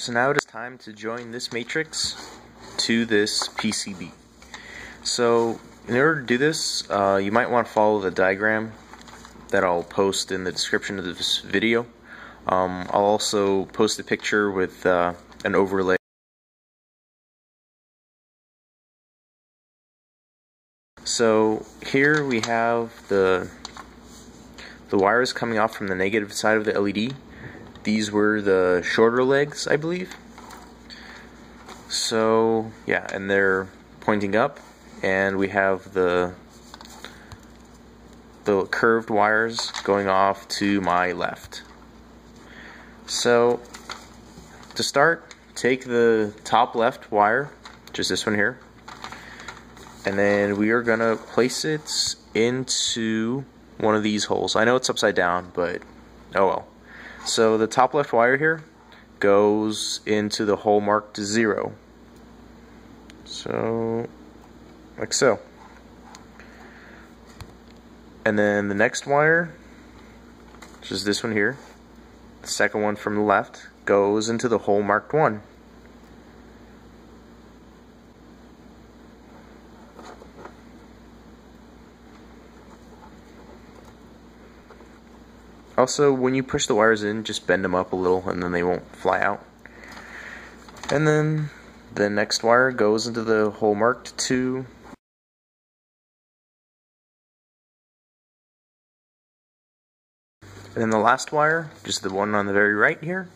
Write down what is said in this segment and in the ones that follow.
So now it is time to join this matrix to this PCB. So in order to do this, you might want to follow the diagram that I'll post in the description of this video. I'll also post a picture with an overlay. So here we have the wires coming off from the negative side of the LED. These were the shorter legs, I believe. So yeah, and they're pointing up, and we have the curved wires going off to my left. So to start, take the top left wire, which is this one here, and then we are gonna place it into one of these holes. I know it's upside down, but oh well. So the top left wire here goes into the hole marked 0. So, like so. And then the next wire, which is this one here, the second one from the left, goes into the hole marked 1. Also, when you push the wires in, just bend them up a little and then they won't fly out. And then the next wire goes into the hole marked 2. And then the last wire, just the one on the very right here,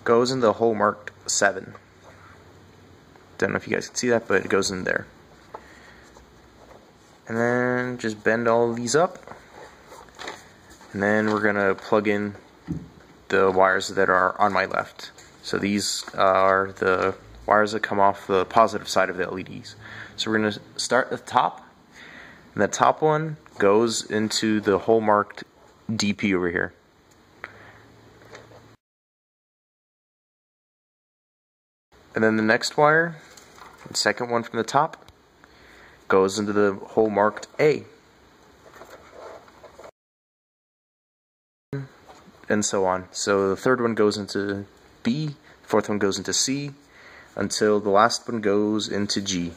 goes into the hole marked 7. Don't know if you guys can see that, but it goes in there. And then just bend all of these up. And then we're going to plug in the wires that are on my left. So these are the wires that come off the positive side of the LEDs. So we're going to start at the top. And the top one goes into the hole marked DP over here. And then the next wire, the second one from the top, goes into the hole marked A. And so on. So the third one goes into B, fourth one goes into C, until the last one goes into G.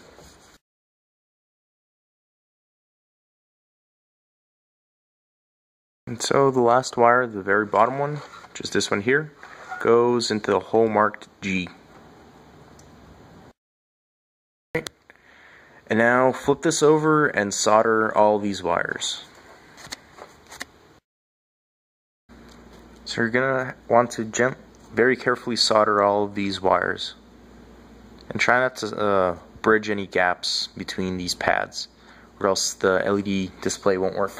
And so the last wire, the very bottom one, which is this one here, goes into the hole marked G. And now flip this over and solder all these wires. So you're going to want to very carefully solder all of these wires. And try not to bridge any gaps between these pads, or else the LED display won't work.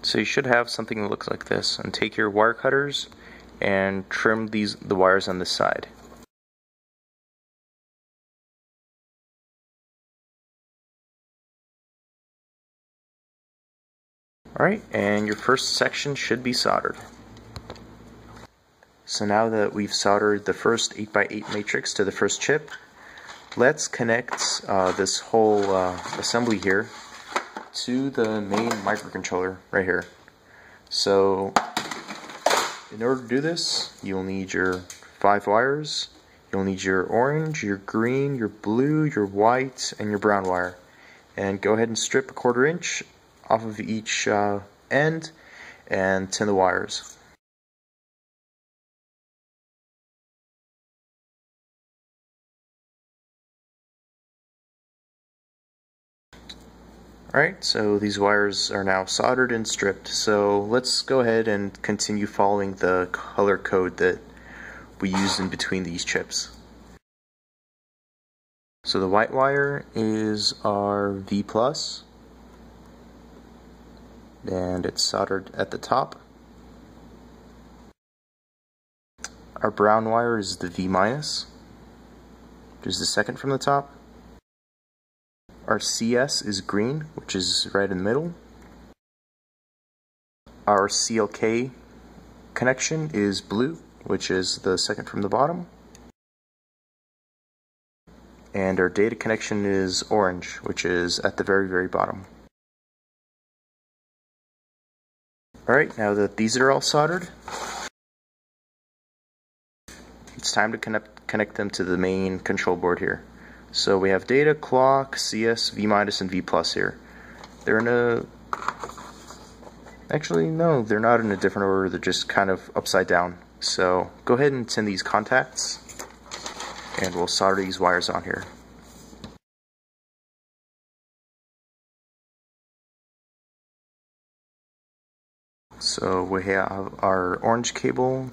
So you should have something that looks like this, and take your wire cutters and trim the wires on this side. Alright, and your first section should be soldered. So now that we've soldered the first 8x8 matrix to the first chip, let's connect this whole assembly here to the main microcontroller right here. So in order to do this, you'll need your 5 wires, you'll need your orange, your green, your blue, your white, and your brown wire. And go ahead and strip a 1/4 inch off of each end and tin the wires. Alright, so these wires are now soldered and stripped, so let's go ahead and continue following the color code that we used in between these chips. So the white wire is our V+, and it's soldered at the top. Our brown wire is the V-, which is the second from the top. Our CS is green, which is right in the middle. Our CLK connection is blue, which is the second from the bottom. and our data connection is orange, which is at the very bottom. Alright, now that these are all soldered, it's time to connect them to the main control board here. So we have data, clock, CS, V-, and V+ here. They're in a... Actually, no, they're not in a different order, they're just kind of upside down. So go ahead and send these contacts, and we'll solder these wires on here. So we have our orange cable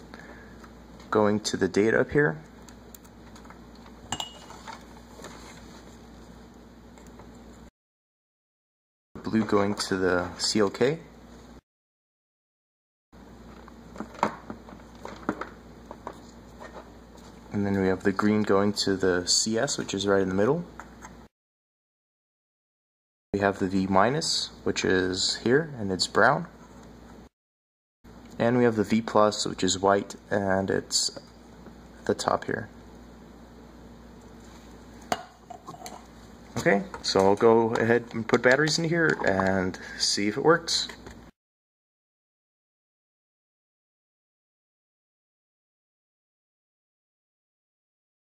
going to the data up here. Blue going to the CLK. And then we have the green going to the CS, which is right in the middle. We have the V-, which is here, and it's brown. And we have the V+, which is white, and it's at the top here. Okay, so I'll go ahead and put batteries in here and see if it works.